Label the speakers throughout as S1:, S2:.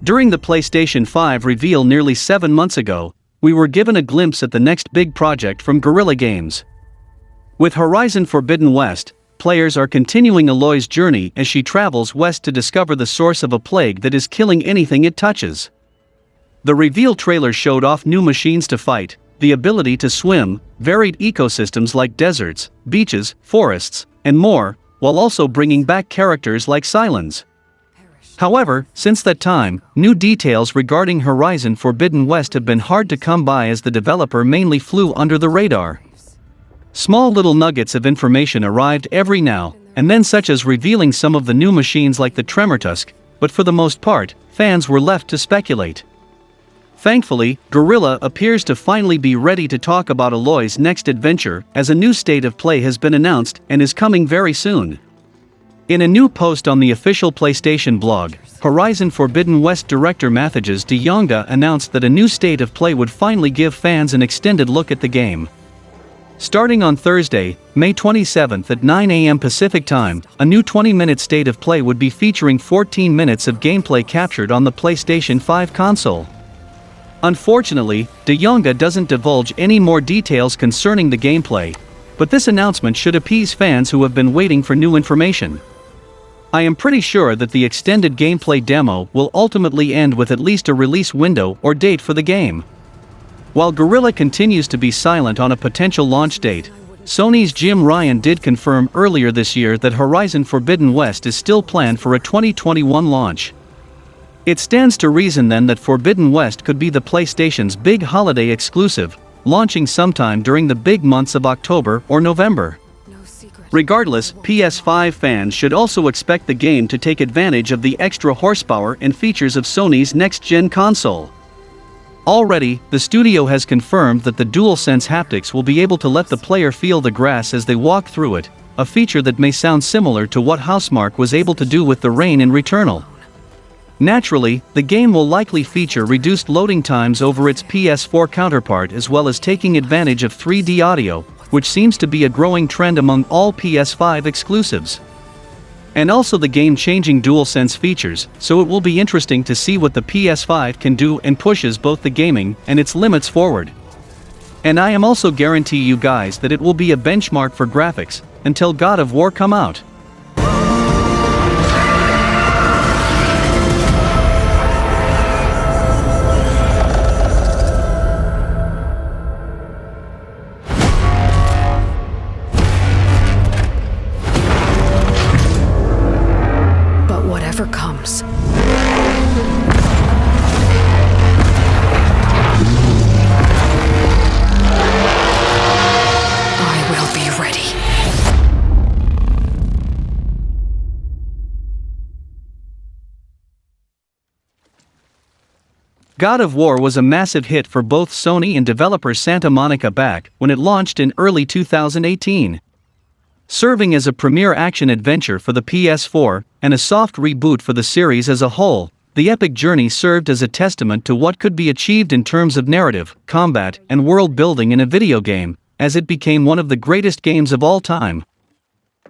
S1: During the PlayStation 5 reveal nearly 7 months ago, we were given a glimpse at the next big project from Guerrilla Games. With Horizon Forbidden West, players are continuing Aloy's journey as she travels west to discover the source of a plague that is killing anything it touches. The reveal trailer showed off new machines to fight, the ability to swim, varied ecosystems like deserts, beaches, forests, and more, while also bringing back characters like Silence. However, since that time, new details regarding Horizon Forbidden West have been hard to come by as the developer mainly flew under the radar. Small little nuggets of information arrived every now and then, such as revealing some of the new machines like the Tremortusk, but for the most part, fans were left to speculate. Thankfully, Guerrilla appears to finally be ready to talk about Aloy's next adventure, as a new state of play has been announced and is coming very soon. In a new post on the official PlayStation blog, Horizon Forbidden West director Matthews de Jonge announced that a new state of play would finally give fans an extended look at the game. Starting on Thursday, May 27th at 9 a.m. Pacific Time, a new 20-minute state of play would be featuring 14 minutes of gameplay captured on the PlayStation 5 console. Unfortunately, de Jonge doesn't divulge any more details concerning the gameplay, but this announcement should appease fans who have been waiting for new information. I am pretty sure that the extended gameplay demo will ultimately end with at least a release window or date for the game. While Guerrilla continues to be silent on a potential launch date, Sony's Jim Ryan did confirm earlier this year that Horizon Forbidden West is still planned for a 2021 launch. It stands to reason then that Forbidden West could be the PlayStation's big holiday exclusive, launching sometime during the big months of October or November. Regardless, PS5 fans should also expect the game to take advantage of the extra horsepower and features of Sony's next-gen console. Already, the studio has confirmed that the DualSense haptics will be able to let the player feel the grass as they walk through it, a feature that may sound similar to what Housemarque was able to do with the rain in Returnal. Naturally, the game will likely feature reduced loading times over its PS4 counterpart, as well as taking advantage of 3D audio, which seems to be a growing trend among all PS5 exclusives. And also the game-changing DualSense features, so it will be interesting to see what the PS5 can do and pushes both the gaming and its limits forward. And I am also guarantee you guys that it will be a benchmark for graphics until God of War come out.
S2: Whatever comes, I will be ready.
S1: God of War was a massive hit for both Sony and developer Santa Monica back when it launched in early 2018. Serving as a premier action-adventure for the PS4 and a soft reboot for the series as a whole, the epic journey served as a testament to what could be achieved in terms of narrative, combat, and world-building in a video game, as it became one of the greatest games of all time.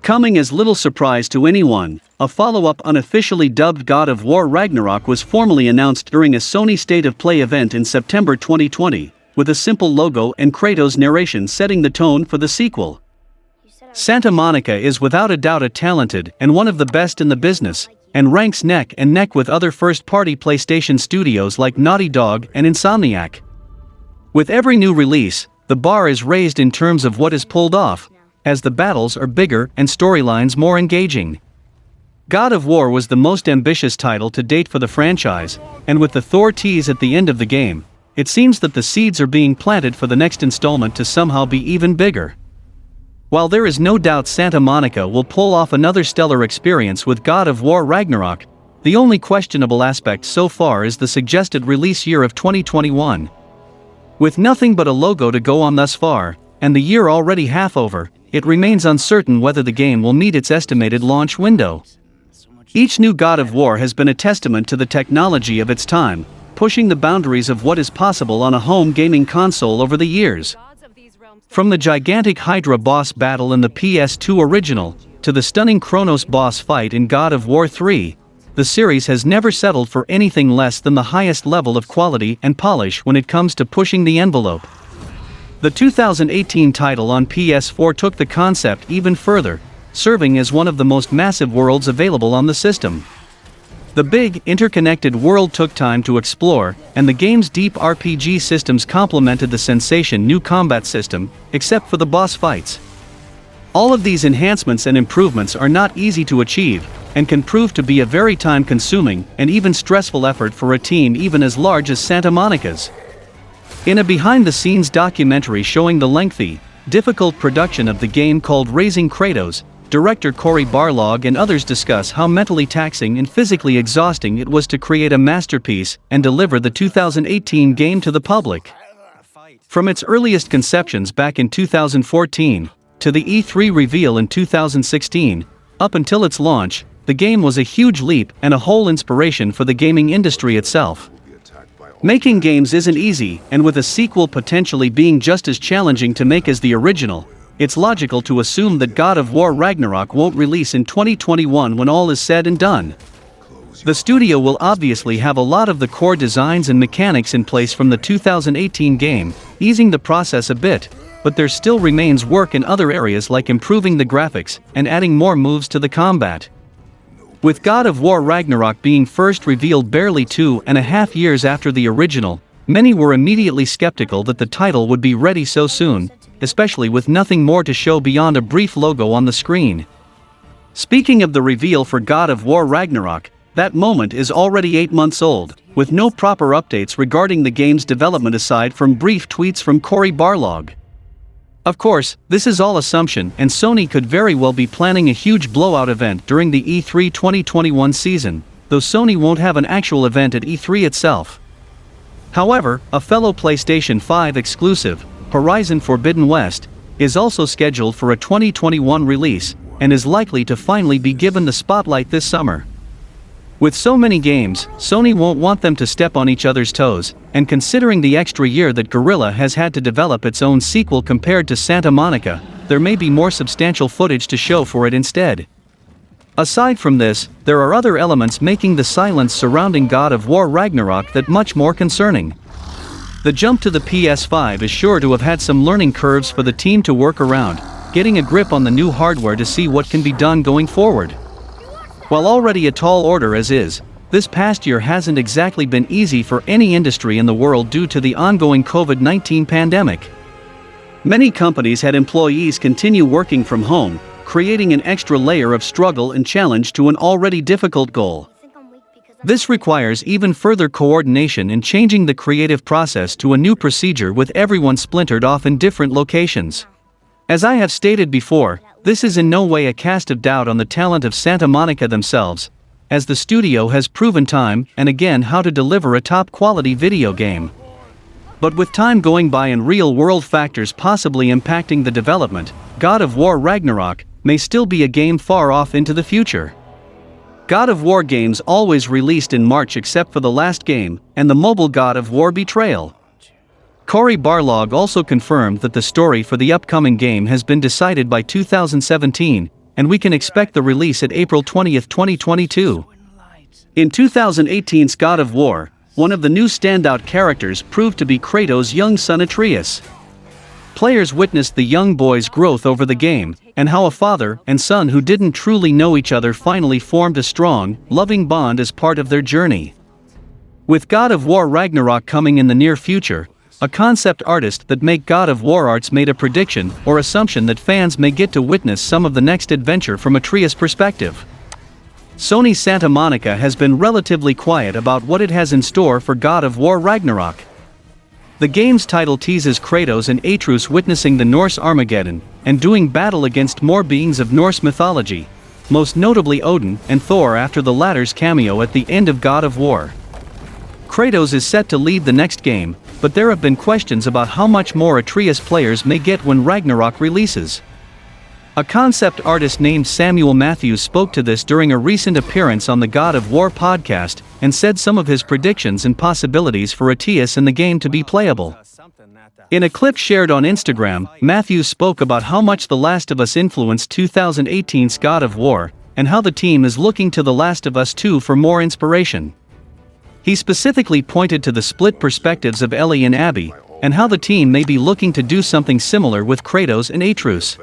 S1: Coming as little surprise to anyone, a follow-up unofficially dubbed God of War Ragnarok was formally announced during a Sony State of Play event in September 2020, with a simple logo and Kratos' narration setting the tone for the sequel. Santa Monica is without a doubt a talented and one of the best in the business, and ranks neck and neck with other first-party PlayStation studios like Naughty Dog and Insomniac. With every new release, the bar is raised in terms of what is pulled off, as the battles are bigger and storylines more engaging. God of War was the most ambitious title to date for the franchise, and with the Thor tease at the end of the game, it seems that the seeds are being planted for the next installment to somehow be even bigger. While there is no doubt Santa Monica will pull off another stellar experience with God of War Ragnarok, the only questionable aspect so far is the suggested release year of 2021. With nothing but a logo to go on thus far, and the year already half over, it remains uncertain whether the game will meet its estimated launch window. Each new God of War has been a testament to the technology of its time, pushing the boundaries of what is possible on a home gaming console over the years. From the gigantic Hydra boss battle in the PS2 original, to the stunning Kronos boss fight in God of War 3, the series has never settled for anything less than the highest level of quality and polish when it comes to pushing the envelope. The 2018 title on PS4 took the concept even further, serving as one of the most massive worlds available on the system. The big, interconnected world took time to explore, and the game's deep RPG systems complemented the sensation new combat system, except for the boss fights. All of these enhancements and improvements are not easy to achieve, and can prove to be a very time-consuming and even stressful effort for a team even as large as Santa Monica's. In a behind-the-scenes documentary showing the lengthy, difficult production of the game called Raising Kratos, director Cory Barlog and others discuss how mentally taxing and physically exhausting it was to create a masterpiece and deliver the 2018 game to the public. From its earliest conceptions back in 2014, to the E3 reveal in 2016, up until its launch, the game was a huge leap and a whole inspiration for the gaming industry itself. Making games isn't easy, and with a sequel potentially being just as challenging to make as the original, it's logical to assume that God of War Ragnarok won't release in 2021 when all is said and done. The studio will obviously have a lot of the core designs and mechanics in place from the 2018 game, easing the process a bit, but there still remains work in other areas like improving the graphics and adding more moves to the combat. With God of War Ragnarok being first revealed barely 2.5 years after the original, many were immediately skeptical that the title would be ready so soon, especially with nothing more to show beyond a brief logo on the screen. Speaking of the reveal for God of War Ragnarok, that moment is already 8 months old, with no proper updates regarding the game's development aside from brief tweets from Cory Barlog. Of course, this is all assumption, and Sony could very well be planning a huge blowout event during the E3 2021 season, though Sony won't have an actual event at E3 itself. However, a fellow PlayStation 5 exclusive, Horizon Forbidden West, is also scheduled for a 2021 release, and is likely to finally be given the spotlight this summer. With so many games, Sony won't want them to step on each other's toes, and considering the extra year that Guerrilla has had to develop its own sequel compared to Santa Monica, there may be more substantial footage to show for it instead. Aside from this, there are other elements making the silence surrounding God of War Ragnarok that much more concerning. The jump to the PS5 is sure to have had some learning curves for the team to work around, getting a grip on the new hardware to see what can be done going forward. While already a tall order as is, this past year hasn't exactly been easy for any industry in the world due to the ongoing COVID-19 pandemic. Many companies had employees continue working from home, creating an extra layer of struggle and challenge to an already difficult goal. This requires even further coordination in changing the creative process to a new procedure with everyone splintered off in different locations. As I have stated before, this is in no way a cast of doubt on the talent of Santa Monica themselves, as the studio has proven time and again how to deliver a top-quality video game. But with time going by and real-world factors possibly impacting the development, God of War Ragnarok may still be a game far off into the future. God of War games always released in March except for the last game, and the mobile God of War Betrayal. Cory Barlog also confirmed that the story for the upcoming game has been decided by 2017, and we can expect the release at April 20, 2022. In 2018's God of War, one of the new standout characters proved to be Kratos' young son Atreus. Players witnessed the young boy's growth over the game, and how a father and son who didn't truly know each other finally formed a strong, loving bond as part of their journey. With God of War Ragnarok coming in the near future, a concept artist that make God of War arts made a prediction or assumption that fans may get to witness some of the next adventure from Atreus' perspective. Sony's Santa Monica has been relatively quiet about what it has in store for God of War Ragnarok. The game's title teases Kratos and Atreus witnessing the Norse Armageddon, and doing battle against more beings of Norse mythology, most notably Odin and Thor after the latter's cameo at the end of God of War. Kratos is set to lead the next game, but there have been questions about how much more Atreus players may get when Ragnarok releases. A concept artist named Samuel Matthews spoke to this during a recent appearance on the God of War podcast, and said some of his predictions and possibilities for Atreus in the game to be playable. In a clip shared on Instagram, Matthews spoke about how much The Last of Us influenced 2018's God of War, and how the team is looking to The Last of Us 2 for more inspiration. He specifically pointed to the split perspectives of Ellie and Abby, and how the team may be looking to do something similar with Kratos and Atreus.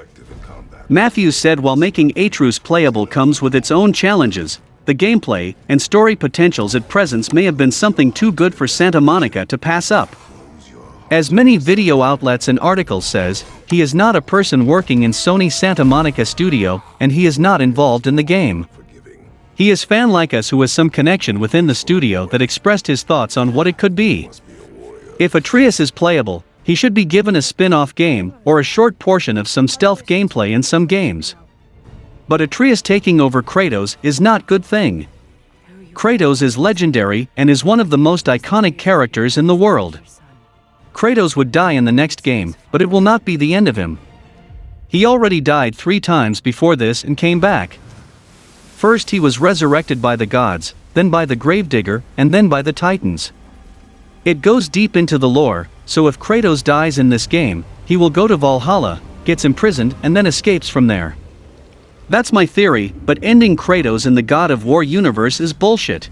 S1: Matthews said while making Atreus playable comes with its own challenges, the gameplay and story potentials at present may have been something too good for Santa Monica to pass up. As many video outlets and articles says, he is not a person working in Sony Santa Monica studio, and he is not involved in the game. He is fan like us who has some connection within the studio that expressed his thoughts on what it could be. If Atreus is playable, he should be given a spin-off game or a short portion of some stealth gameplay in some games. But Atreus taking over Kratos is not good thing. Kratos is legendary and is one of the most iconic characters in the world. Kratos would die in the next game, but it will not be the end of him. He already died 3 times before this and came back. First he was resurrected by the gods, then by the Gravedigger, and then by the Titans. It goes deep into the lore, so if Kratos dies in this game, he will go to Valhalla, gets imprisoned and then escapes from there. That's my theory, but ending Kratos in the God of War universe is bullshit.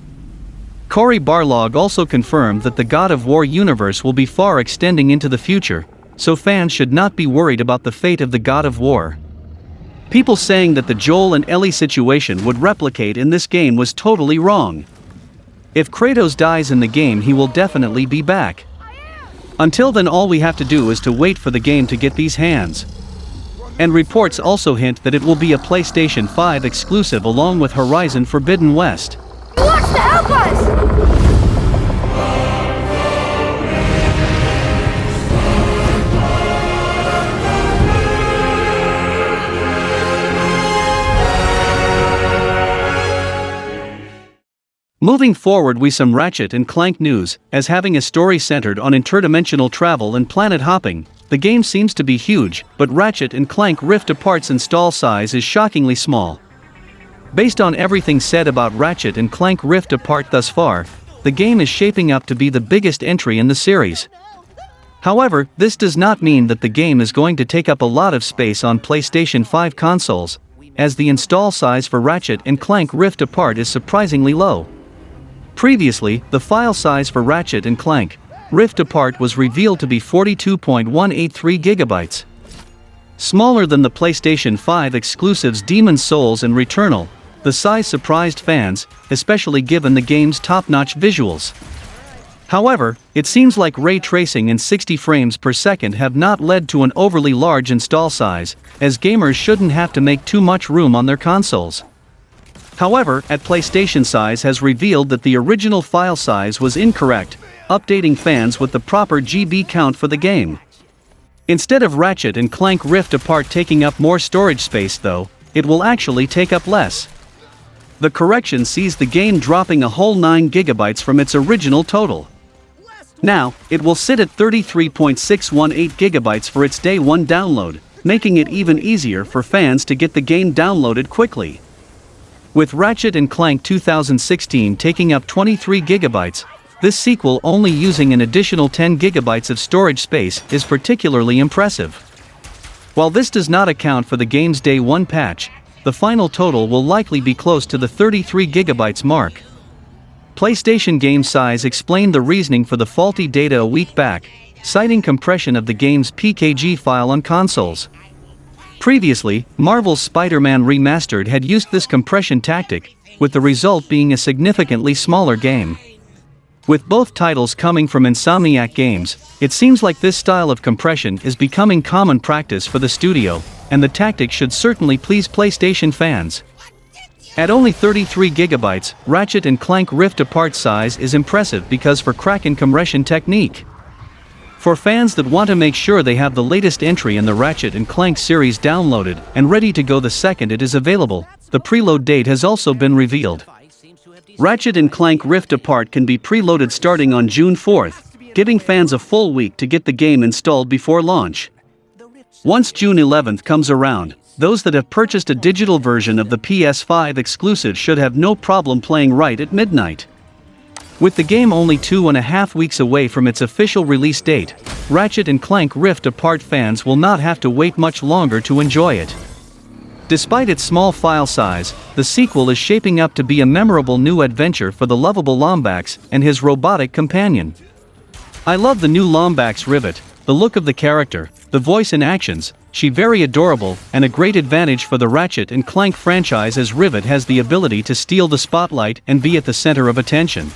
S1: Cory Barlog also confirmed that the God of War universe will be far extending into the future, so fans should not be worried about the fate of the God of War. People saying that the Joel and Ellie situation would replicate in this game was totally wrong. If Kratos dies in the game, he will definitely be back. Until then, all we have to do is to wait for the game to get these hands. And reports also hint that it will be a PlayStation 5 exclusive along with Horizon Forbidden West.
S3: He wants to help us!
S1: Moving forward, we some Ratchet and Clank news, as having a story centered on interdimensional travel and planet hopping. The game seems to be huge, but Ratchet and Clank Rift Apart's install size is shockingly small. Based on everything said about Ratchet and Clank Rift Apart thus far, the game is shaping up to be the biggest entry in the series. However, this does not mean that the game is going to take up a lot of space on PlayStation 5 consoles, as the install size for Ratchet and Clank Rift Apart is surprisingly low. Previously, the file size for Ratchet and Clank Rift Apart was revealed to be 42.183 GB. Smaller than the PlayStation 5 exclusives Demon's Souls and Returnal, the size surprised fans, especially given the game's top-notch visuals. However, it seems like ray tracing and 60 frames per second have not led to an overly large install size, as gamers shouldn't have to make too much room on their consoles. However, PlayStation size has revealed that the original file size was incorrect, updating fans with the proper GB count for the game. Instead of Ratchet and Clank Rift Apart taking up more storage space though, it will actually take up less. The correction sees the game dropping a whole 9 GB from its original total. Now, it will sit at 33.618 GB for its day one download, making it even easier for fans to get the game downloaded quickly. With Ratchet and Clank 2016 taking up 23 GB, this sequel only using an additional 10 GB of storage space is particularly impressive. While this does not account for the game's day one patch, the final total will likely be close to the 33 GB mark. PlayStation Game Size explained the reasoning for the faulty data a week back, citing compression of the game's PKG file on consoles. Previously, Marvel's Spider-Man Remastered had used this compression tactic, with the result being a significantly smaller game. With both titles coming from Insomniac Games, it seems like this style of compression is becoming common practice for the studio, and the tactic should certainly please PlayStation fans. At only 33 GB, Ratchet and Clank Rift Apart size is impressive because for Kraken compression technique. For fans that want to make sure they have the latest entry in the Ratchet and Clank series downloaded and ready to go the second it is available, the preload date has also been revealed. Ratchet and Clank Rift Apart can be preloaded starting on June 4th, giving fans a full week to get the game installed before launch. Once June 11th comes around, those that have purchased a digital version of the PS5 exclusive should have no problem playing right at midnight. With the game only 2.5 weeks away from its official release date, Ratchet and Clank Rift Apart fans will not have to wait much longer to enjoy it. Despite its small file size, the sequel is shaping up to be a memorable new adventure for the lovable Lombax and his robotic companion. I love the new Lombax Rivet, the look of the character, the voice and actions. She very adorable, and a great advantage for the Ratchet and Clank franchise as Rivet has the ability to steal the spotlight and be at the center of attention.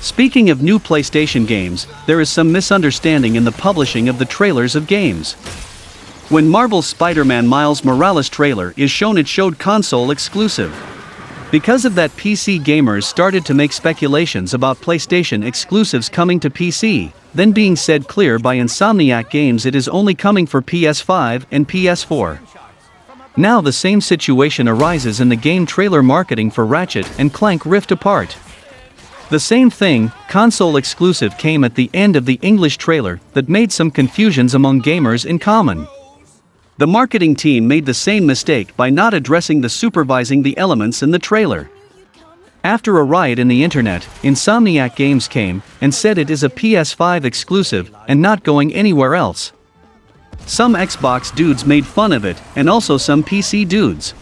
S1: Speaking of new PlayStation games, there is some misunderstanding in the publishing of the trailers of games. When Marvel's Spider-Man Miles Morales trailer is shown, it showed console exclusive. Because of that, PC gamers started to make speculations about PlayStation exclusives coming to PC, then being said clear by Insomniac Games it is only coming for PS5 and PS4. Now the same situation arises in the game trailer marketing for Ratchet and Clank Rift Apart. The same thing, console exclusive, came at the end of the English trailer that made some confusions among gamers in common. The marketing team made the same mistake by not addressing the supervising the elements in the trailer. After a riot in the internet, Insomniac Games came and said it is a PS5 exclusive and not going anywhere else. Some Xbox dudes made fun of it, and also some PC dudes.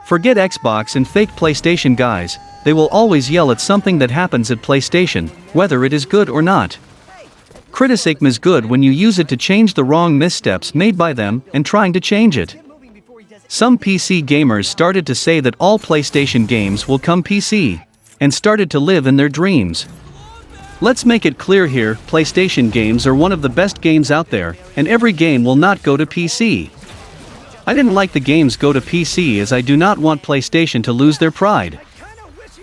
S1: Forget Xbox and fake PlayStation guys, they will always yell at something that happens at PlayStation, whether it is good or not. Criticism is good when you use it to change the wrong missteps made by them and trying to change it. Some PC gamers started to say that all PlayStation games will come PC, and started to live in their dreams. Let's make it clear here, PlayStation games are one of the best games out there, and every game will not go to PC. I didn't like the games go to PC as I do not want PlayStation to lose their pride.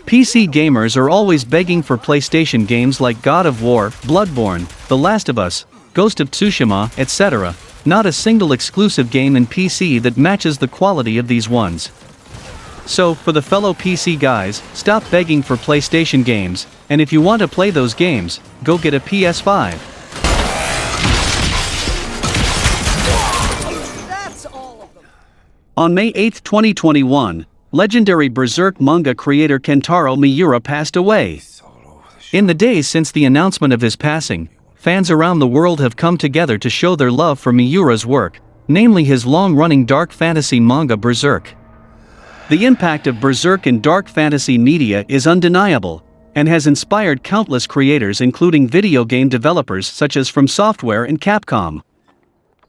S1: PC gamers are always begging for PlayStation games like God of War, Bloodborne, The Last of Us, Ghost of Tsushima, etc. Not a single exclusive game in PC that matches the quality of these ones. So, for the fellow PC guys, stop begging for PlayStation games, and if you want to play those games, go get a PS5. On May 8, 2021, legendary Berserk manga creator Kentaro Miura passed away. In the days since the announcement of his passing, fans around the world have come together to show their love for Miura's work, namely his long-running dark fantasy manga Berserk. The impact of Berserk in dark fantasy media is undeniable, and has inspired countless creators including video game developers such as From Software and Capcom.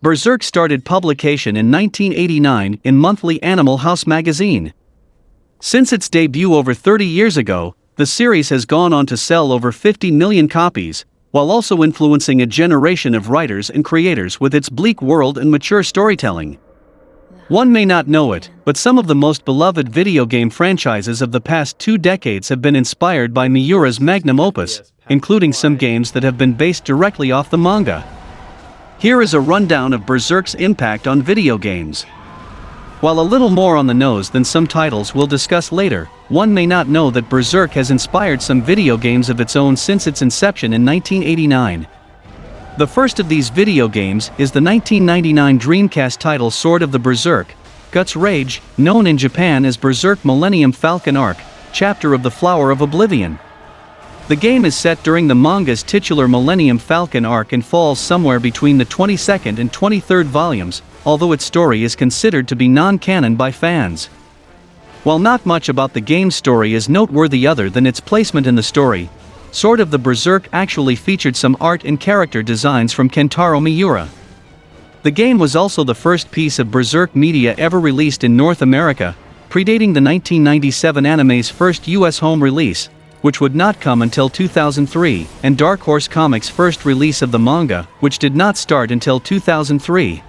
S1: Berserk started publication in 1989 in monthly Animal House magazine. Since its debut over 30 years ago, the series has gone on to sell over 50 million copies, while also influencing a generation of writers and creators with its bleak world and mature storytelling. One may not know it, but some of the most beloved video game franchises of the past 2 decades have been inspired by Miura's magnum opus, including some games that have been based directly off the manga. Here is a rundown of Berserk's impact on video games. While a little more on the nose than some titles we'll discuss later, one may not know that Berserk has inspired some video games of its own since its inception in 1989. The first of these video games is the 1999 Dreamcast title Sword of the Berserk, Guts Rage, known in Japan as Berserk Millennium Falcon Arc, Chapter of the Flower of Oblivion. The game is set during the manga's titular Millennium Falcon arc and falls somewhere between the 22nd and 23rd volumes, although its story is considered to be non-canon by fans. While not much about the game's story is noteworthy other than its placement in the story, Sword of the Berserk actually featured some art and character designs from Kentaro Miura. The game was also the first piece of Berserk media ever released in North America, predating the 1997 anime's first US home release, which would not come until 2003, and Dark Horse Comics' first release of the manga, which did not start until 2003.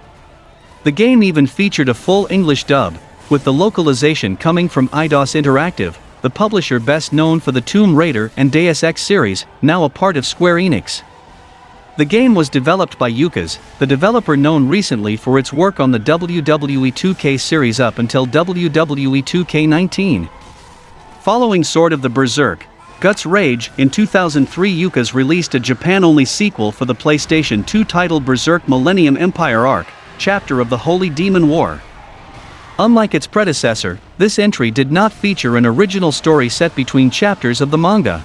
S1: The game even featured a full English dub, with the localization coming from Eidos Interactive, the publisher best known for the Tomb Raider and Deus Ex series, now a part of Square Enix. The game was developed by Yukas, the developer known recently for its work on the WWE 2K series up until WWE 2K19. Following Sword of the Berserk, Guts Rage, in 2003 Yukas released a Japan-only sequel for the PlayStation 2 titled Berserk Millennium Empire Arc, Chapter of the Holy Demon War. Unlike its predecessor, this entry did not feature an original story set between chapters of the manga.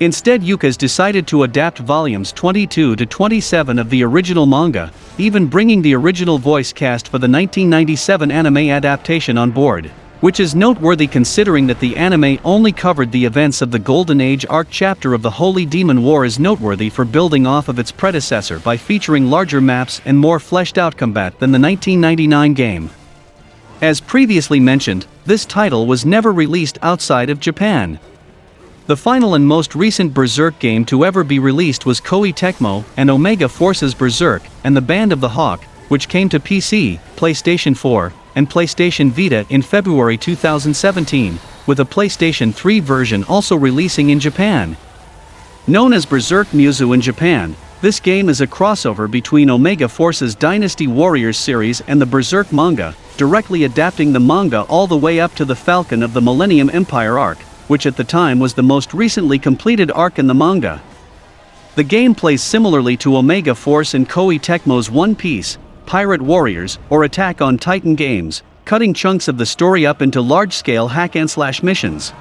S1: Instead, Yuka's decided to adapt volumes 22 to 27 of the original manga, even bringing the original voice cast for the 1997 anime adaptation on board, which is noteworthy considering that the anime only covered the events of the Golden Age arc. Chapter of the Holy Demon War is noteworthy for building off of its predecessor by featuring larger maps and more fleshed-out combat than the 1999 game. As previously mentioned, this title was never released outside of Japan. The final and most recent Berserk game to ever be released was Koei Tecmo and Omega Force's Berserk and the Band of the Hawk, which came to PC, PlayStation 4, and PlayStation Vita in February 2017, with a PlayStation 3 version also releasing in Japan. Known as Berserk Muzu in Japan, this game is a crossover between Omega Force's Dynasty Warriors series and the Berserk manga, directly adapting the manga all the way up to the Falcon of the Millennium Empire arc, which at the time was the most recently completed arc in the manga. The game plays similarly to Omega Force and Koei Tecmo's One Piece, Pirate Warriors, or Attack on Titan games, cutting chunks of the story up into large-scale hack-and-slash missions.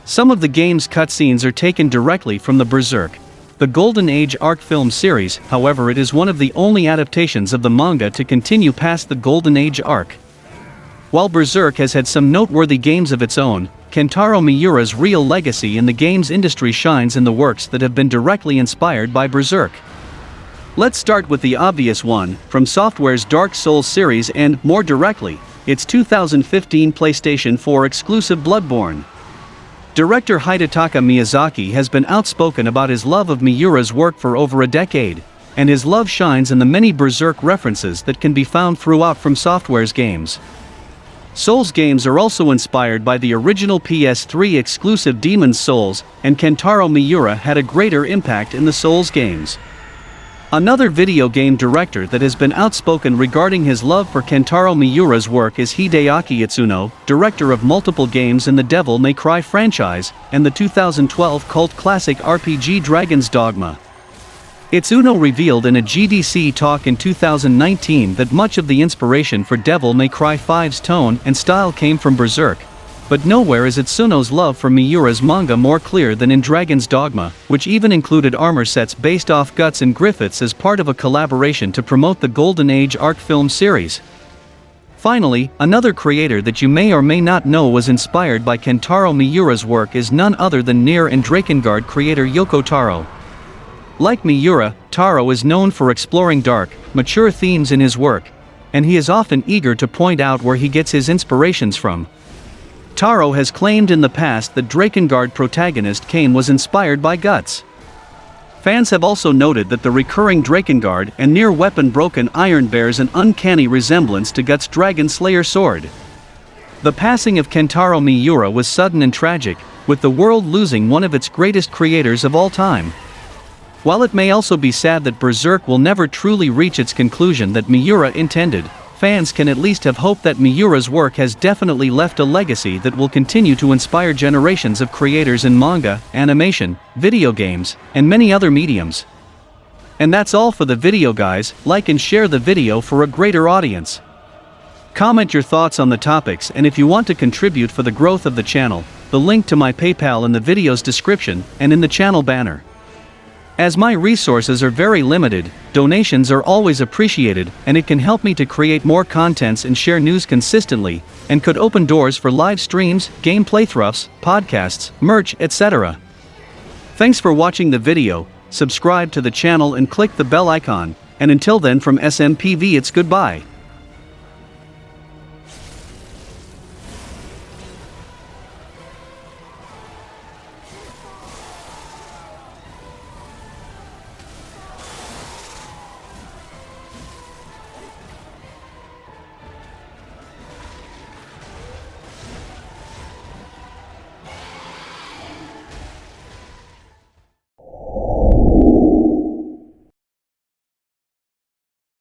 S1: Some of the game's cutscenes are taken directly from the Berserk, the Golden Age arc film series. However, it is one of the only adaptations of the manga to continue past the Golden Age arc. While Berserk has had some noteworthy games of its own, Kentaro Miura's real legacy in the games industry shines in the works that have been directly inspired by Berserk. Let's start with the obvious one, From Software's Dark Souls series and, more directly, its 2015 PlayStation 4 exclusive Bloodborne. Director Hidetaka Miyazaki has been outspoken about his love of Miura's work for over a decade, and his love shines in the many Berserk references that can be found throughout From Software's games. Souls games are also inspired by the original PS3 exclusive Demon's Souls, and Kentaro Miura had a greater impact in the Souls games. Another video game director that has been outspoken regarding his love for Kentaro Miura's work is Hideaki Itsuno, director of multiple games in the Devil May Cry franchise, and the 2012 cult classic RPG Dragon's Dogma. Itsuno revealed in a GDC talk in 2019 that much of the inspiration for Devil May Cry 5's tone and style came from Berserk, but nowhere is Itsuno's love for Miura's manga more clear than in Dragon's Dogma, which even included armor sets based off Guts and Griffiths as part of a collaboration to promote the Golden Age arc film series. Finally, another creator that you may or may not know was inspired by Kentaro Miura's work is none other than Nier and Drakengard creator Yoko Taro. Like Miura, Taro is known for exploring dark, mature themes in his work, and he is often eager to point out where he gets his inspirations from. Taro has claimed in the past that Drakengard protagonist Kain was inspired by Guts. Fans have also noted that the recurring Drakengard and Nier weapon Broken Iron bears an uncanny resemblance to Guts' Dragon Slayer sword. The passing of Kentaro Miura was sudden and tragic, with the world losing one of its greatest creators of all time. While it may also be sad that Berserk will never truly reach its conclusion that Miura intended, fans can at least have hope that Miura's work has definitely left a legacy that will continue to inspire generations of creators in manga, animation, video games, and many other mediums. And that's all for the video, guys. Like and share the video for a greater audience. Comment your thoughts on the topics, and if you want to contribute for the growth of the channel, the link to my PayPal in the video's description and in the channel banner. As my resources are very limited, donations are always appreciated, and it can help me to create more contents and share news consistently, and could open doors for live streams, game playthroughs, podcasts, merch, etc. Thanks for watching the video, subscribe to the channel and click the bell icon, and until then from SMPV it's goodbye.